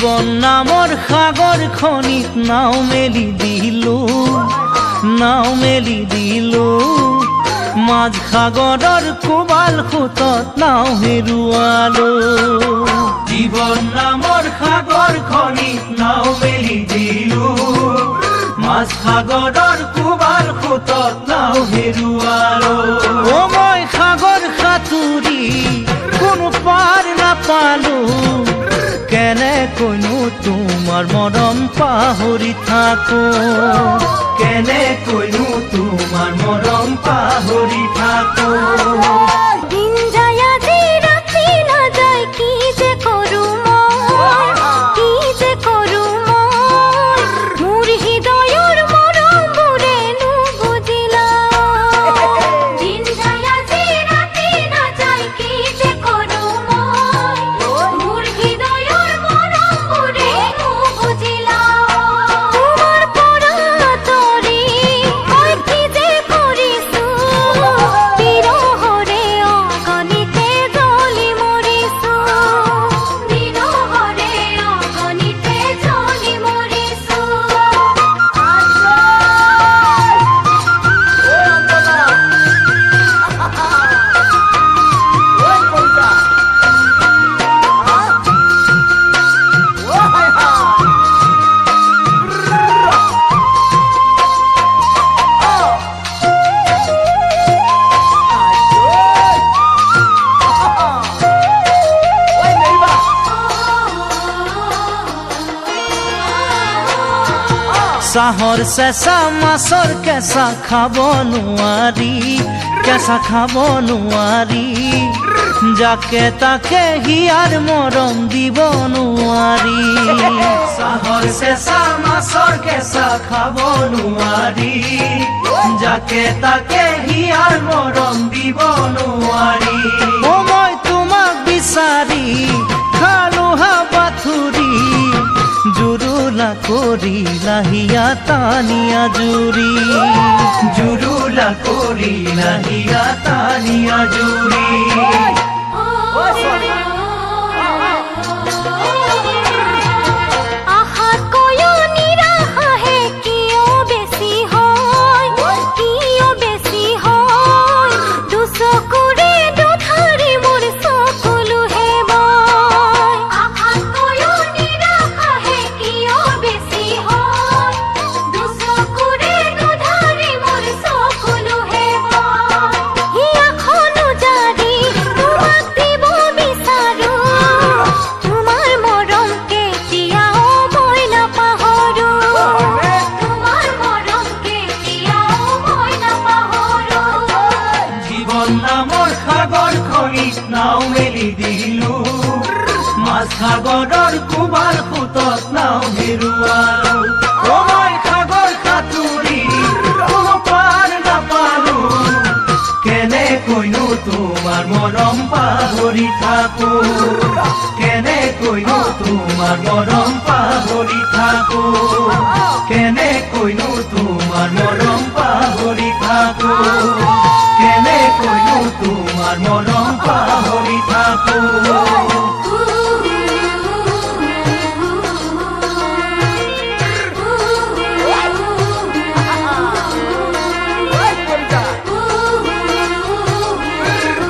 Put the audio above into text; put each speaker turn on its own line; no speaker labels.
জীৱন নামৰ সাগৰখনিত নাও মেলি দিলো মাঝ সাগৰৰ কোবাল খুঁটত নাও হেৰুৱালো জীৱন নামৰ সাগৰখনিত নাও মেলি দিলো মাঝ সাগৰৰ কোবাল খুঁটত নাও হেৰুৱালো মই সাগৰ সাঁতুৰি কোনো পাৰ নাপালো কেনেকৈনো তোমাৰ মৰম পাহৰি থাকো কেনেকৈনো তোমাৰ মৰম পাহৰি থাকো
দিন যায় আজি ৰাতি নাযায় কি যে কৰো মই মোৰ হৃদয়ৰ মৰমবোৰে নুবুজিলা দিন যায় আজি ৰাতি নাযায় কি যে কৰো মই মোৰ হৃদয়ৰ মৰমবোৰে নুবুজিলা তোমাৰ পৰা তৰি মই কি যে কৰিছো বিৰহৰে অগণিতে জ্বলি মৰিছো বিৰহৰে অগণিতে জ্বলি মৰিছো
চাহৰ চেঁচা মাছৰ কেঁচা খাব নোৱাৰি যাকে তাকে হিয়াৰ মৰম দিব নোৱাৰি চাহৰ চেঁচা মাছৰ কেঁচা খাব নোৱাৰি যাকে তাকে হিয়াৰ মৰম দিব নোৱাৰি মই তোমাক বিচাৰি খালো হাবাথুৰি জুৰুলা কৰিলা হিয়া টানিয়া জুৰি জুৰুলা কৰিলা হিয়া টানিয়া জুৰি
আশাতকৈও নিৰাশাহে কিয় বেছি হয় দুচকুৰে দুধাৰি মোৰ চকুলোহে বয় আশাতকৈও নিৰাশাহে কিয় বেছি হয় দুচকুৰে দুধাৰি মোৰ চকুলোহে বয় হিয়াখনো জাৰি তোমাক দিব বিচাৰো তোমাৰ মৰম কেতিয়াও মই নাপাহৰো তোমাৰ মৰম কেতিয়াও মই নাপাহৰো
জীৱন নামৰ সাগৰখনিত নাও মেলি দিলো মাছ সাগৰৰ কোবাল খুঁটত নাও হেৰুৱালো মই সাগৰ সাঁতুৰি কোনো পাৰ নাপালো কেনেকৈনো তোমাৰ মৰম পাহৰি থাকো কেনেকৈনো তোমাৰ মৰম পাহৰি থাকো কেনেকৈনো তোমাৰ মৰম পাহৰি থাকো কেনেকৈনো তোমাৰ মৰম পাহৰি থাকো